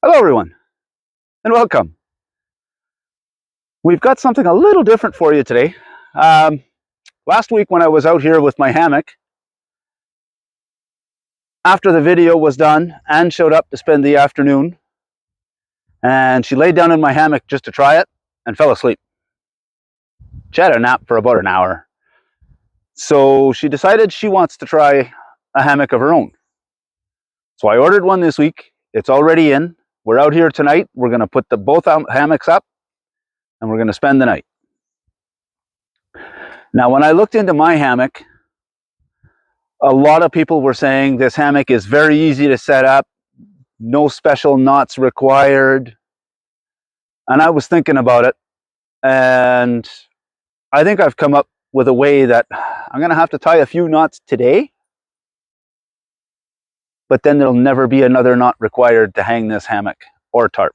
Hello everyone, and welcome. We've got something a little different for you today. Last week when I was out here with my hammock, after the video was done, Anne showed up to spend the afternoon, and she laid down in my hammock just to try it, and fell asleep. She had a nap for about an hour. So she decided she wants to try a hammock of her own. So I ordered one this week. It's already in. We're out here tonight. We're going to put both hammocks up, and we're going to spend the night. Now, when I looked into my hammock, a lot of people were saying this hammock is very easy to set up, no special knots required. And I was thinking about it, and I think I've come up with a way that I'm going to have to tie a few knots today, but then there'll never be another knot required to hang this hammock or tarp.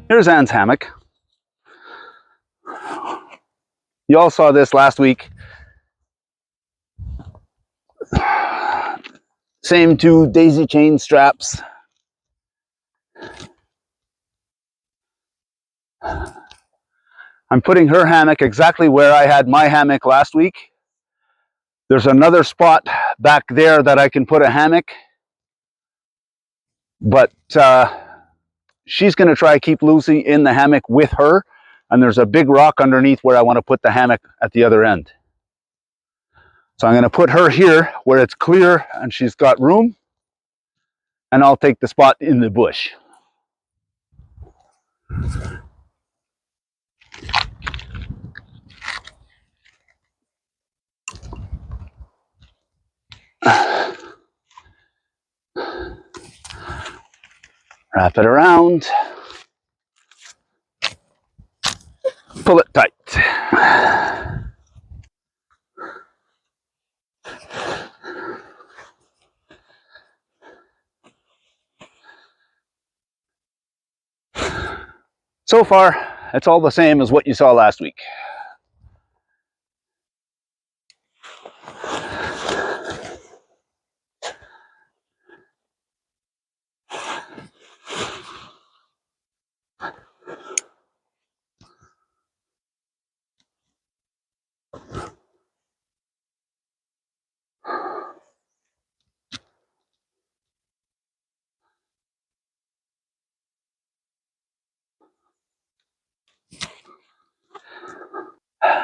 Here's Anne's hammock. You all saw this last week. Same two daisy chain straps. I'm putting her hammock exactly where I had my hammock last week. There's another spot back there that I can put a hammock, but she's going to try keep Lucy in the hammock with her, and there's a big rock underneath where I want to put the hammock at the other end. So I'm going to put her here where it's clear and she's got room, and I'll take the spot in the bush. Wrap it around. Pull it tight. So far, it's all the same as what you saw last week.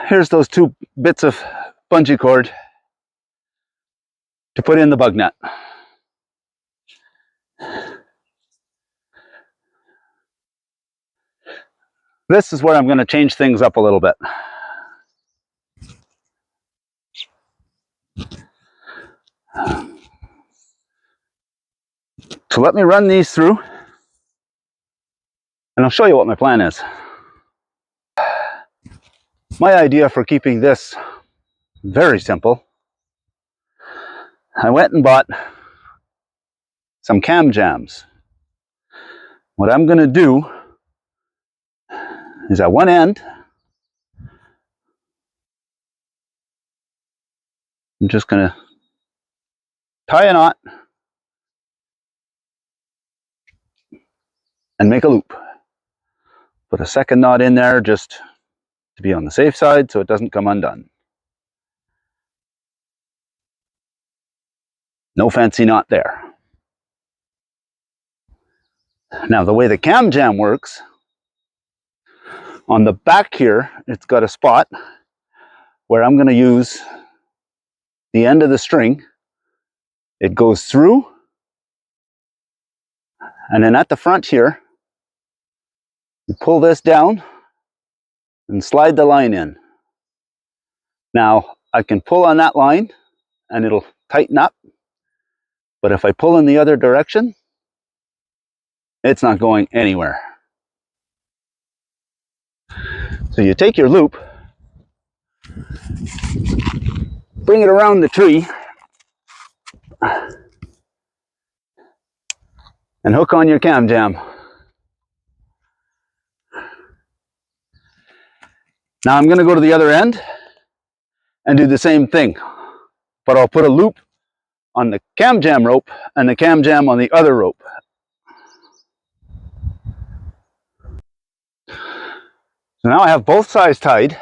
Here's those two bits of bungee cord to put in the bug net. This is where I'm going to change things up a little bit. So let me run these through, and I'll show you what my plan is. My idea for keeping this very simple, I went and bought some cam jams. What I'm going to do is at one end, I'm just going to tie a knot and make a loop. Put a second knot in there just to be on the safe side so it doesn't come undone. No fancy knot there. Now the way the cam jam works, on the back here it's got a spot where I'm going to use the end of the string. It goes through, and then at the front here you pull this down and slide the line in. Now I can pull on that line and it'll tighten up. But if I pull in the other direction, it's not going anywhere. So you take your loop, bring it around the tree, and hook on your cam jam. Now I'm going to go to the other end and do the same thing, but I'll put a loop on the cam jam rope and the cam jam on the other rope. So now I have both sides tied.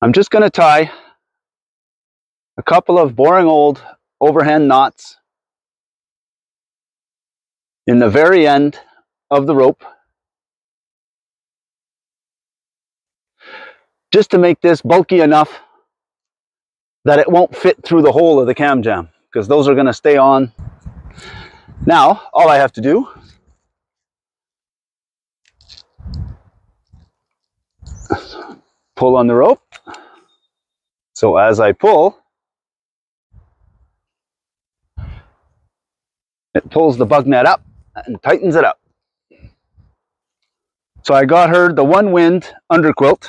I'm just going to tie a couple of boring old overhand knots in the very end of the rope, just to make this bulky enough that it won't fit through the hole of the cam jam, because those are going to stay on. Now all I have to do pull on the rope. So as I pull, it pulls the bug net up and tightens it up. So I got her the Onewind Underquilt.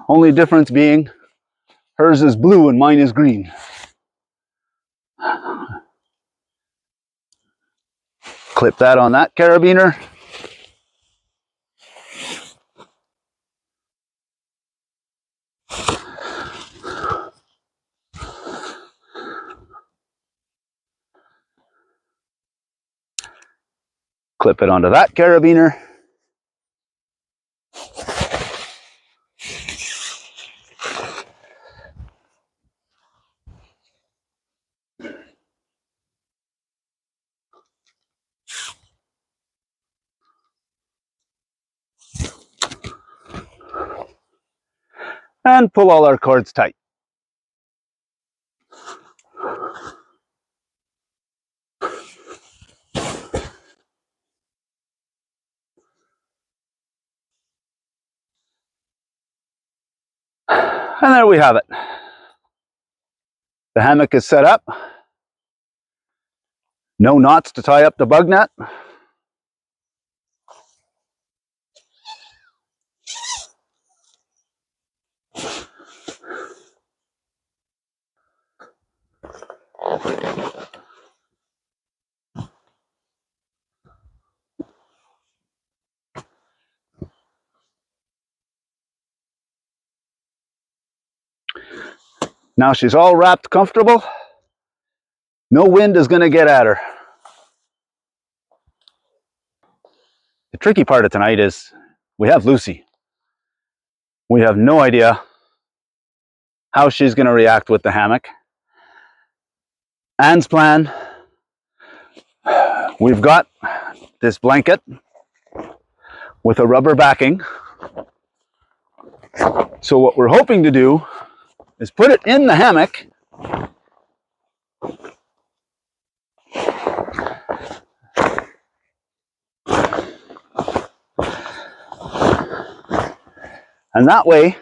Only difference being hers is blue and mine is green. Clip that on that carabiner. Clip it onto that carabiner. And pull all our cords tight. And there we have it. The hammock is set up. No knots to tie up the bug net. Now she's all wrapped comfortable. No wind is going to get at her. The tricky part of tonight is we have Lucy. We have no idea how she's going to react with the hammock. Anne's plan, we've got this blanket with a rubber backing. So what we're hoping to do is put it in the hammock and that way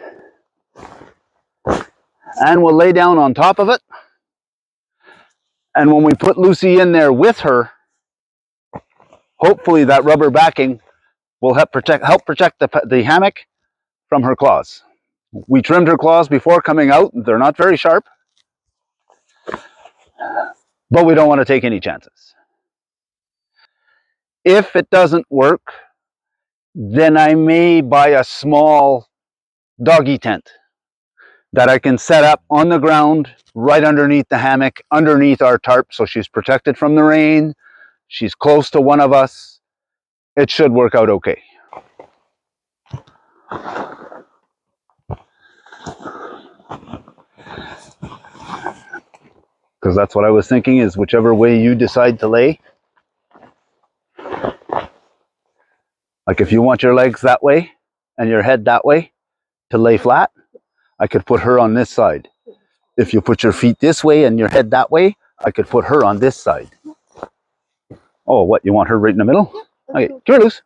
Anne will lay down on top of it, and when we put Lucy in there with her, hopefully that rubber backing will help protect the hammock from her claws. We trimmed her claws before coming out. They're not very sharp, but we don't want to take any chances. If it doesn't work, then I may buy a small doggy tent that I can set up on the ground right underneath the hammock, underneath our tarp, so she's protected from the rain. She's close to one of us. It should work out okay. Because that's what I was thinking, is whichever way you decide to lay. Like if you want your legs that way and your head that way to lay flat, I could put her on this side. If you put your feet this way and your head that way, I could put her on this side. Oh, what, you want her right in the middle? Okay, come here, Luce.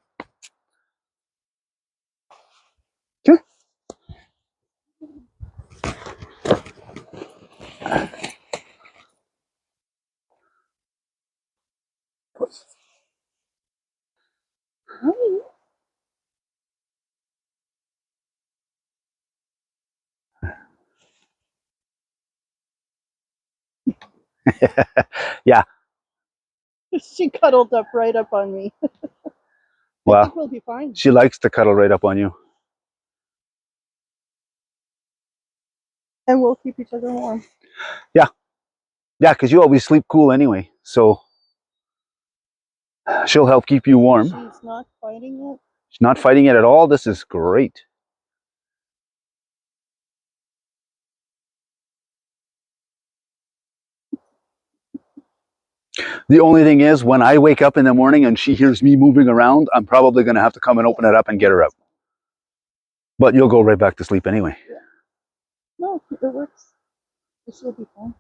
Yeah. She cuddled up right up on me. Well, I think we'll be fine. She likes to cuddle right up on you. And we'll keep each other warm. Yeah. Yeah, because you always sleep cool anyway. So she'll help keep you warm. She's not fighting it? She's not fighting it at all. This is great. The only thing is, when I wake up in the morning and she hears me moving around, I'm probably going to have to come and open it up and get her out. But you'll go right back to sleep anyway. Yeah. No, it works. This will be fine.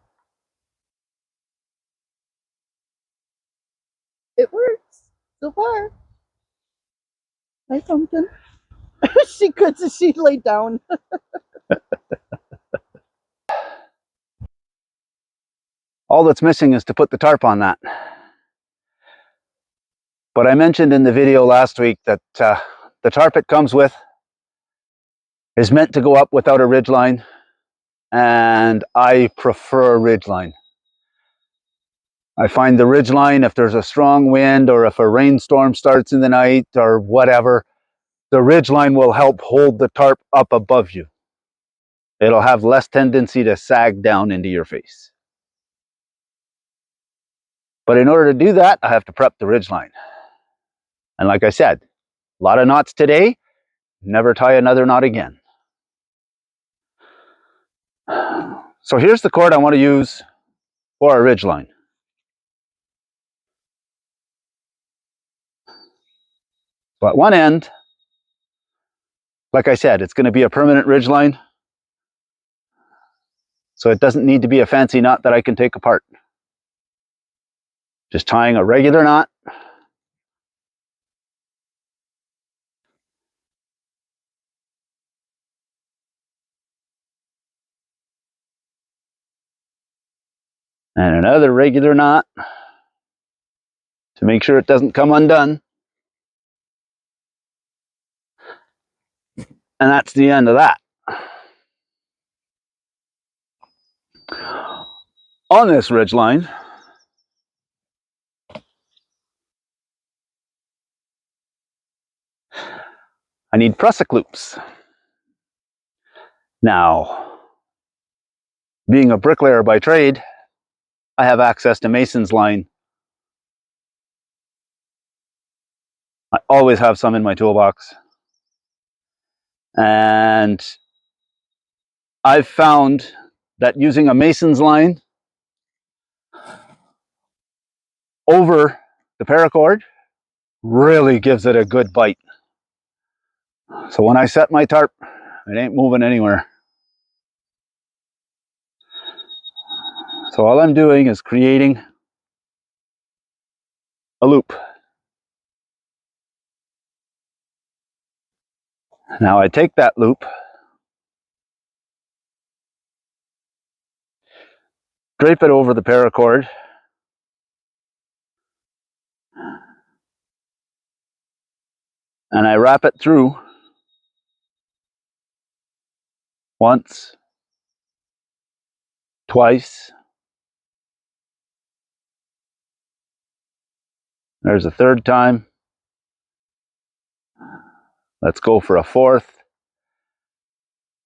It works so far. Hi, Pumpkin. She could, so she laid down. All that's missing is to put the tarp on that. But I mentioned in the video last week that the tarp it comes with is meant to go up without a ridgeline, and I prefer a ridgeline. I find the ridgeline, if there's a strong wind or if a rainstorm starts in the night or whatever, the ridgeline will help hold the tarp up above you. It'll have less tendency to sag down into your face. But in order to do that, I have to prep the ridgeline. And like I said, a lot of knots today, never tie another knot again. So here's the cord I want to use for a ridgeline. So at one end, like I said, it's going to be a permanent ridgeline. So it doesn't need to be a fancy knot that I can take apart. Just tying a regular knot. And another regular knot to make sure it doesn't come undone. And that's the end of that. On this ridgeline, I need prusik loops. Now, being a bricklayer by trade, I have access to mason's line. I always have some in my toolbox. And I've found that using a mason's line over the paracord really gives it a good bite. So when I set my tarp, it ain't moving anywhere. So all I'm doing is creating a loop. Now I take that loop, drape it over the paracord, and I wrap it through once, twice. There's a third time. Let's go for a fourth.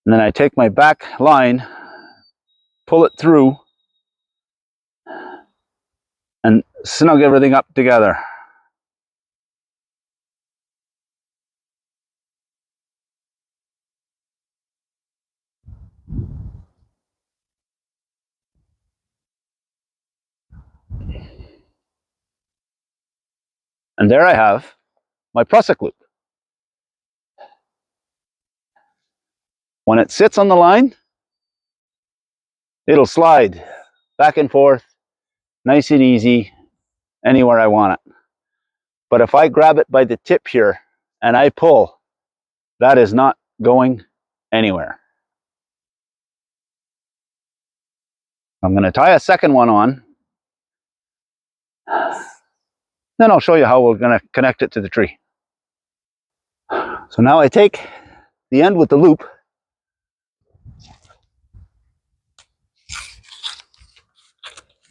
And then I take my back line, pull it through, and snug everything up together. And there I have my prusik loop. When it sits on the line, it'll slide back and forth, nice and easy, anywhere I want it. But if I grab it by the tip here and I pull, that is not going anywhere. I'm going to tie a second one on. Then I'll show you how we're going to connect it to the tree. So now I take the end with the loop,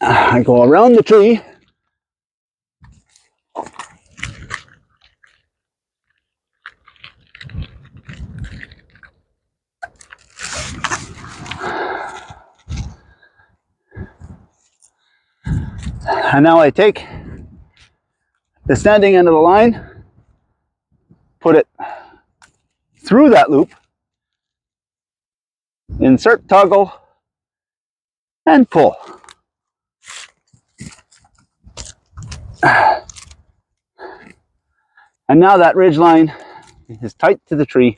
I go around the tree, and now I take the standing end of the line, put it through that loop, insert toggle, and pull. And now that ridge line is tight to the tree.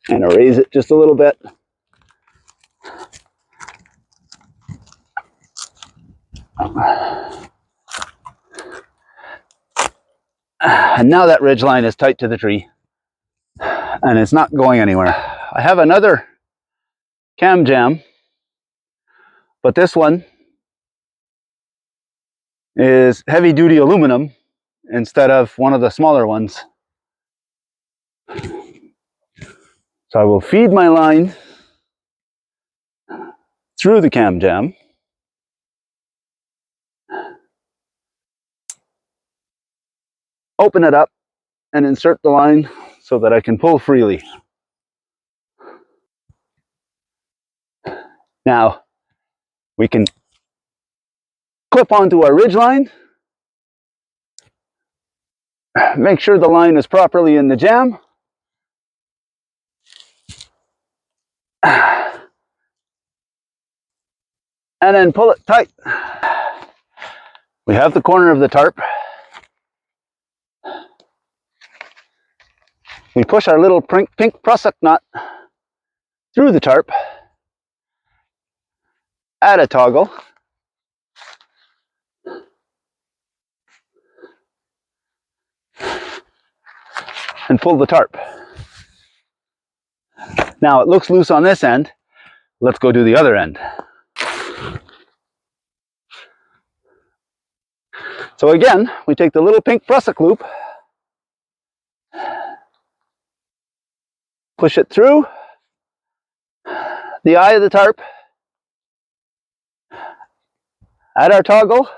And I'll raise it just a little bit. And now that ridge line is tight to the tree. And it's not going anywhere. I have another cam jam, but this one is heavy duty aluminum instead of one of the smaller ones. So I will feed my line through the cam jam. Open it up and insert the line so that I can pull freely. Now we can clip onto our ridge line, make sure the line is properly in the jam, and then pull it tight. We have the corner of the tarp. We push our little pink prusik knot through the tarp, add a toggle, and pull the tarp. Now it looks loose on this end. Let's go do the other end. So again, we take the little pink prusik loop, push it through the eye of the tarp, add our toggle,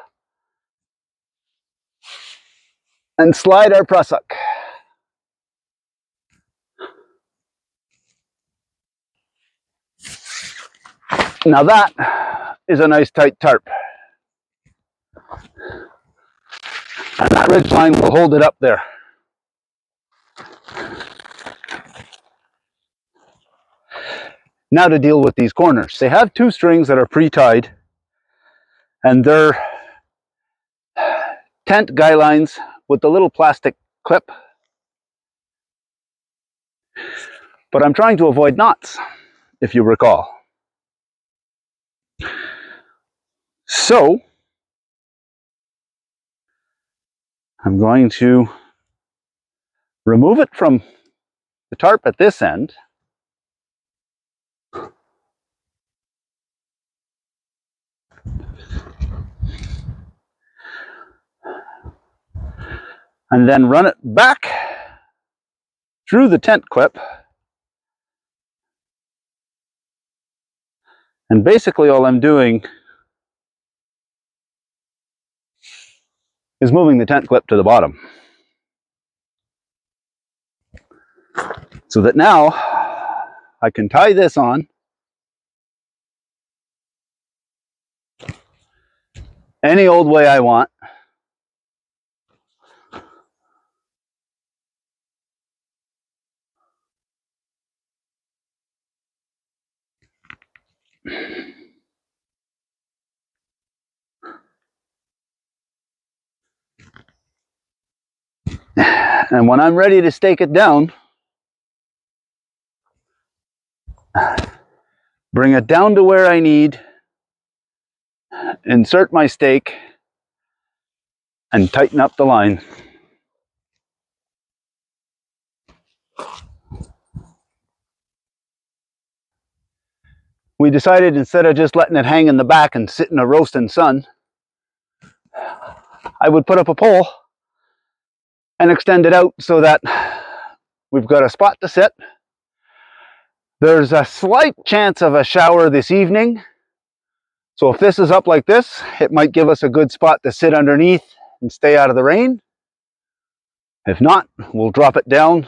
and slide our prusik. Now that is a nice tight tarp. And that ridge line will hold it up there. Now to deal with these corners. They have two strings that are pre-tied, and they're tent guy lines with the little plastic clip. But I'm trying to avoid knots, if you recall. So I'm going to remove it from the tarp at this end. And then run it back through the tent clip. And basically all I'm doing is moving the tent clip to the bottom. So that now I can tie this on any old way I want. And when I'm ready to stake it down, bring it down to where I need, insert my stake, and tighten up the line. We decided instead of just letting it hang in the back and sit in a roasting sun, I would put up a pole and extend it out so that we've got a spot to sit. There's a slight chance of a shower this evening. So if this is up like this, it might give us a good spot to sit underneath and stay out of the rain. If not, we'll drop it down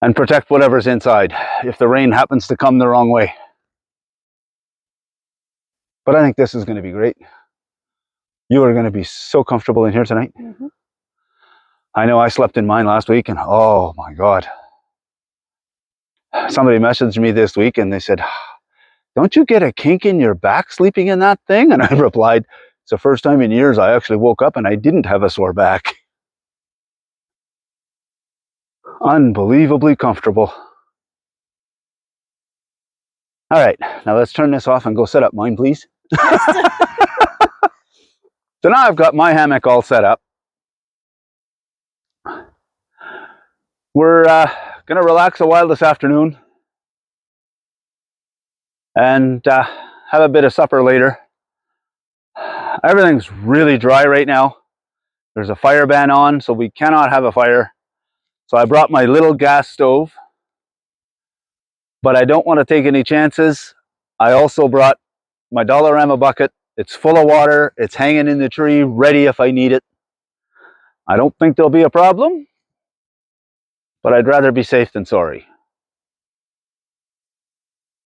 and protect whatever's inside if the rain happens to come the wrong way. But I think this is going to be great. You are going to be so comfortable in here tonight. Mm-hmm. I know I slept in mine last week and oh my God. Somebody messaged me this week and they said, don't you get a kink in your back sleeping in that thing? And I replied, it's the first time in years I actually woke up and I didn't have a sore back. Unbelievably comfortable. All right, now let's turn this off and go set up mine, please. So now I've got my hammock all set up. We're going to relax a while this afternoon and have a bit of supper later. Everything's really dry right now. There's a fire ban on, so we cannot have a fire. So I brought my little gas stove, but I don't want to take any chances. I also brought my Dollarama bucket. It's full of water. It's hanging in the tree, ready if I need it. I don't think there'll be a problem, but I'd rather be safe than sorry.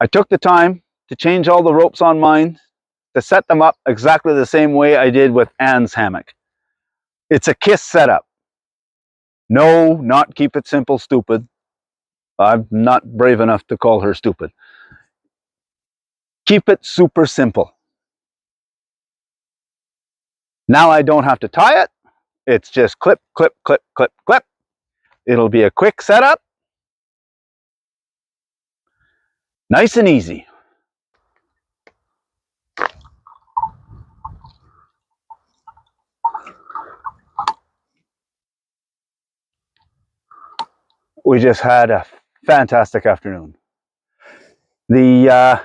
I took the time to change all the ropes on mine to set them up exactly the same way I did with Anne's hammock. It's a KISS setup. No, not keep it simple, stupid. I'm not brave enough to call her stupid. Keep it super simple. Now I don't have to tie it. It's just clip, clip, clip, clip, clip. It'll be a quick setup. Nice and easy. We just had a fantastic afternoon. The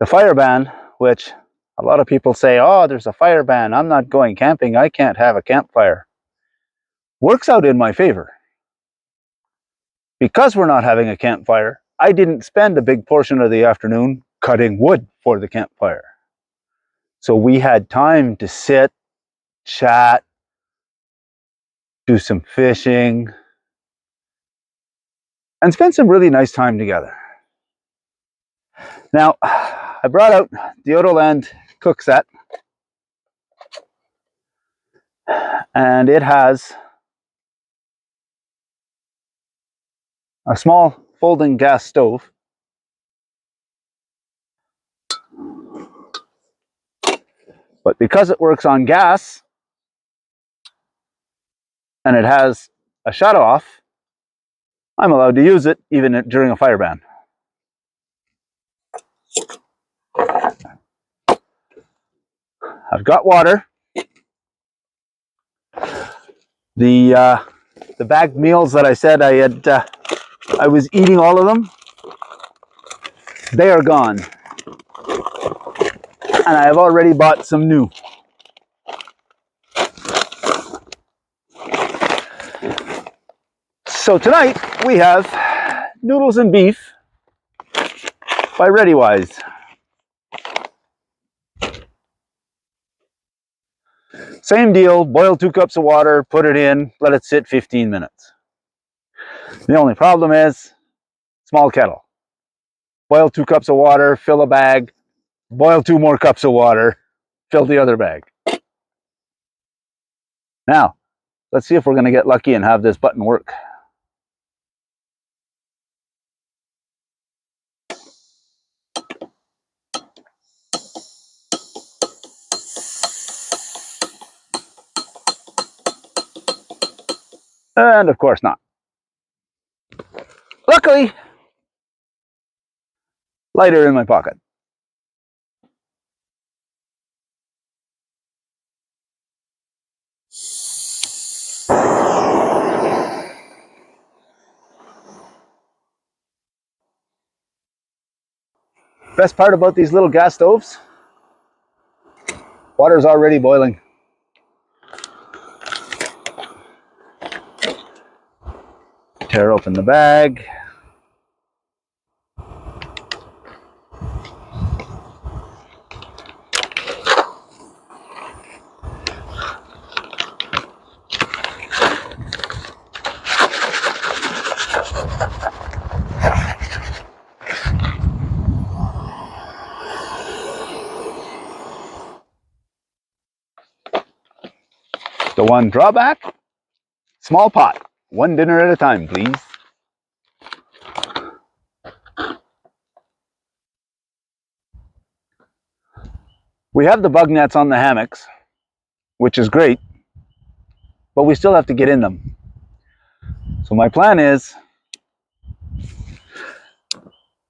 fire ban, which a lot of people say, oh, there's a fire ban, I'm not going camping, I can't have a campfire, works out in my favor. Because we're not having a campfire, I didn't spend a big portion of the afternoon cutting wood for the campfire. So we had time to sit, chat, do some fishing, and spend some really nice time together. Now, I brought out the Odoland cook set, and it has a small folding gas stove, but because it works on gas and it has a shut off, I'm allowed to use it even during a fire ban. I've got water. The bagged meals that I said I was eating all of them, they are gone. And I have already bought some new. So tonight we have noodles and beef by ReadyWise. Same deal, boil 2 cups of water, put it in, let it sit 15 minutes. The only problem is, small kettle. Boil 2 cups of water, fill a bag, boil 2 more cups of water, fill the other bag. Now, let's see if we're going to get lucky and have this button work. And of course not. Luckily, lighter in my pocket. Best part about these little gas stoves, water's already boiling. Tear open the bag. The one drawback, small pot. One dinner at a time, please. We have the bug nets on the hammocks, which is great, but we still have to get in them. So my plan is,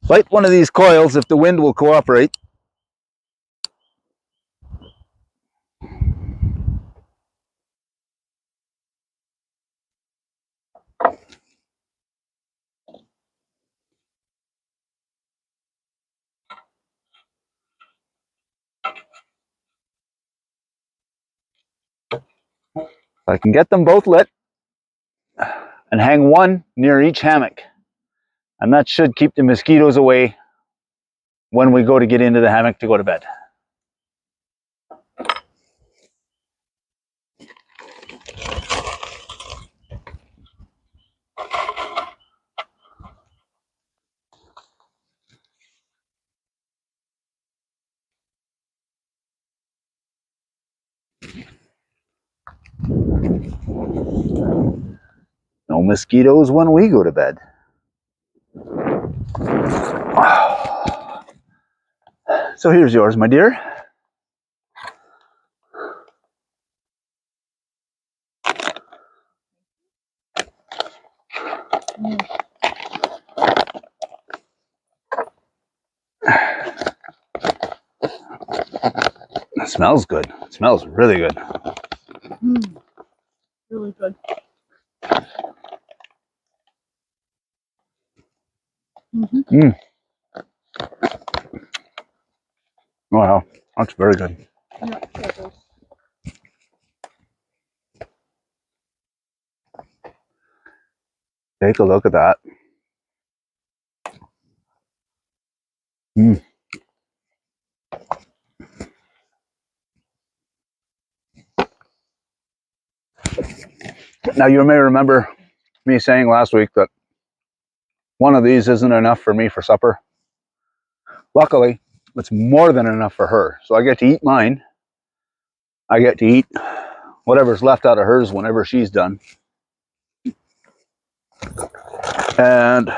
light one of these coils if the wind will cooperate. I can get them both lit and hang one near each hammock. And that should keep the mosquitoes away when we go to get into the hammock to go to bed. No mosquitoes when we go to bed. So here's yours, my dear. It smells good. It smells really good. Really good. Wow, that's very good. Yeah, that is. Take a look at that. Now you may remember me saying last week that one of these isn't enough for me for supper. Luckily, it's more than enough for her. So I get to eat mine. I get to eat whatever's left out of hers whenever she's done. And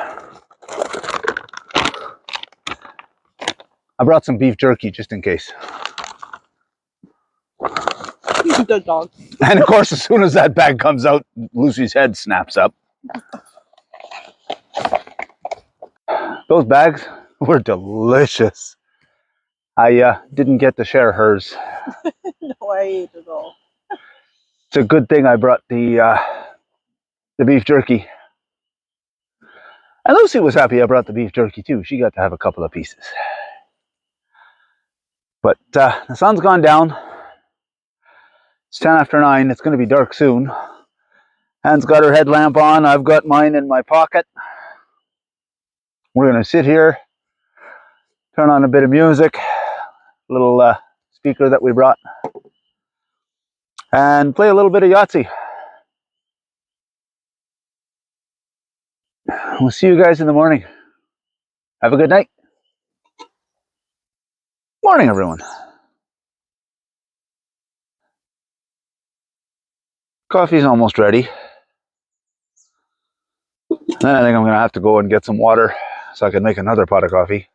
I brought some beef jerky just in case. The dog. And of course, as soon as that bag comes out, Lucy's head snaps up. Those bags were delicious. I didn't get to share hers. No, I ate it all. It's a good thing I brought the beef jerky. And Lucy was happy I brought the beef jerky too. She got to have a couple of pieces. But the sun's gone down. It's 10 after 9. It's going to be dark soon. Anne's got her headlamp on. I've got mine in my pocket. We're going to sit here, turn on a bit of music, a little speaker that we brought, and play a little bit of Yahtzee. We'll see you guys in the morning. Have a good night. Morning, everyone. Coffee's almost ready. Then I think I'm going to have to go and get some water so I can make another pot of coffee.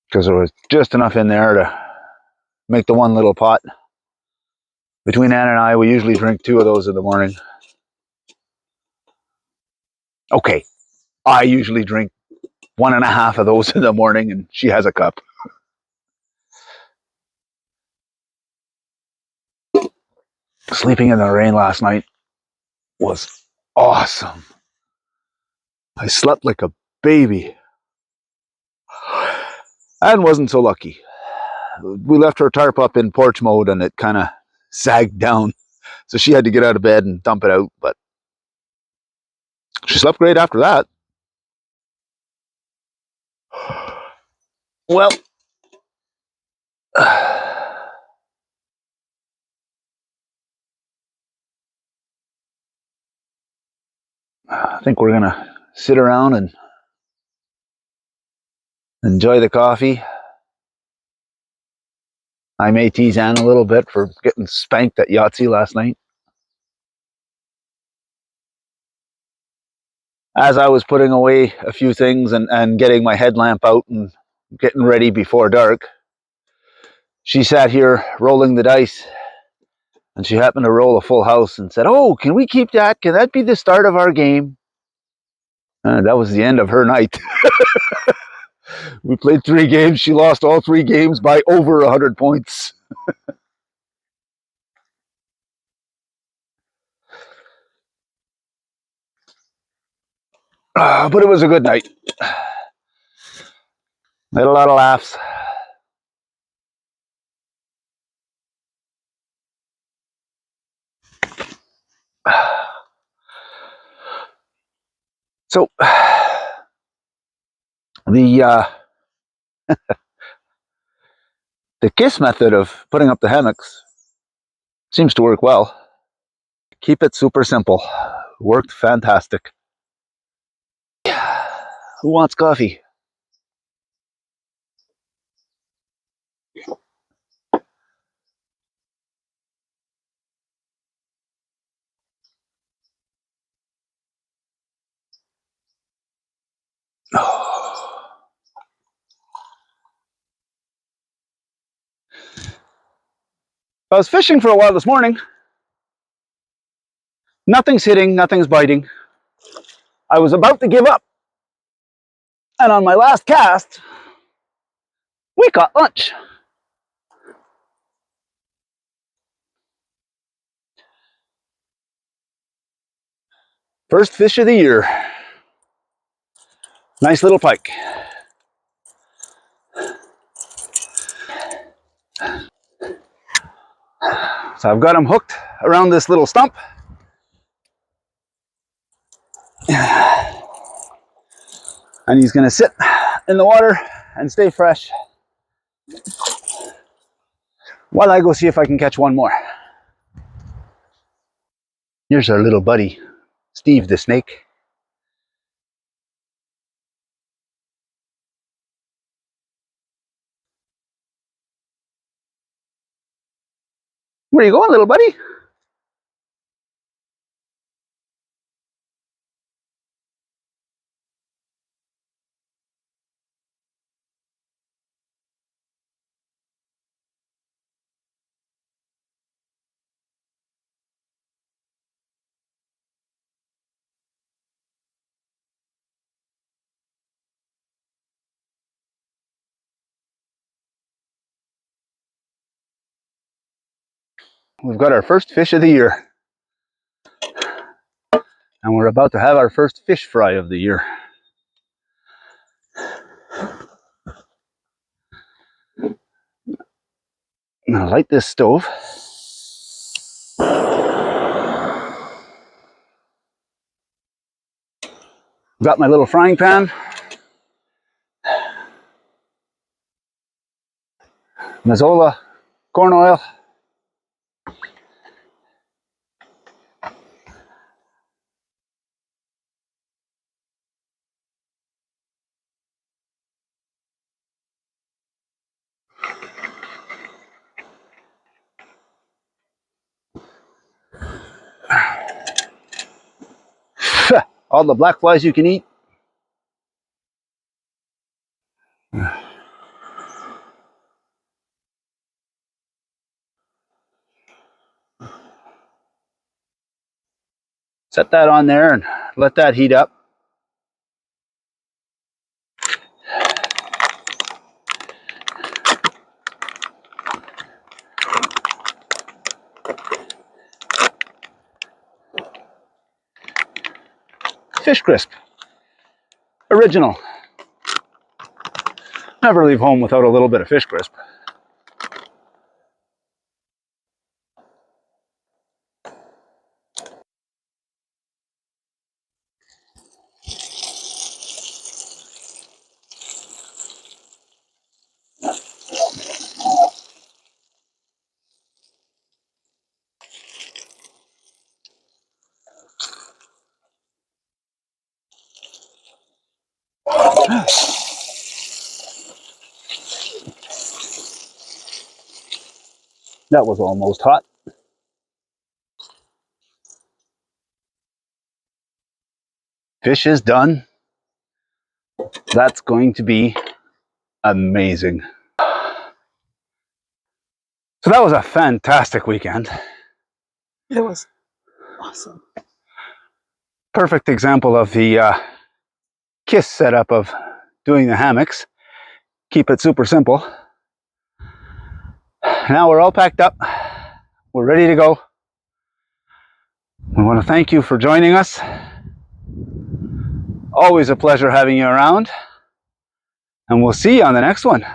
Because there was just enough in there to make the one little pot. Between Anne and I, we usually drink 2 of those in the morning. Okay, I usually drink 1.5 of those in the morning, and she has a cup. Sleeping in the rain last night was awesome. I slept like a baby. Anne wasn't so lucky. We left her tarp up in porch mode and it kind of sagged down. So she had to get out of bed and dump it out. But She slept great after that. Well, I think we're gonna sit around and enjoy the coffee. I may tease Anne a little bit for getting spanked at Yahtzee last night. As I was putting away a few things and getting my headlamp out and getting ready before dark, she sat here rolling the dice, and she happened to roll a full house and said, "Oh, can we keep that? Can that be the start of our game?" That was the end of her night. We played 3 games. She lost all 3 games by over 100 points. But it was a good night. Had a lot of laughs. So the KISS method of putting up the hammocks seems to work well. Keep it super simple. Worked fantastic. Who wants coffee? I was fishing for a while this morning. Nothing's hitting, nothing's biting. I was about to give up. And on my last cast, we caught lunch. First fish of the year. Nice little pike. So I've got him hooked around this little stump. And he's gonna sit in the water and stay fresh while I go see if I can catch one more. Here's our little buddy, Steve the snake. Where you going, little buddy? We've got our first fish of the year. And we're about to have our first fish fry of the year. I'm gonna light this stove. Got my little frying pan. Mazola corn oil. All the black flies you can eat. Set that on there and let that heat up. Fish crisp. Original. Never leave home without a little bit of fish crisp. That was almost hot. Fish is done. That's going to be amazing. So that was a fantastic weekend. It was awesome. Perfect example of the KISS setup of doing the hammocks. Keep it super simple. Now we're all packed up. We're ready to go. We want to thank you for joining us. Always a pleasure having you around. And we'll see you on the next one.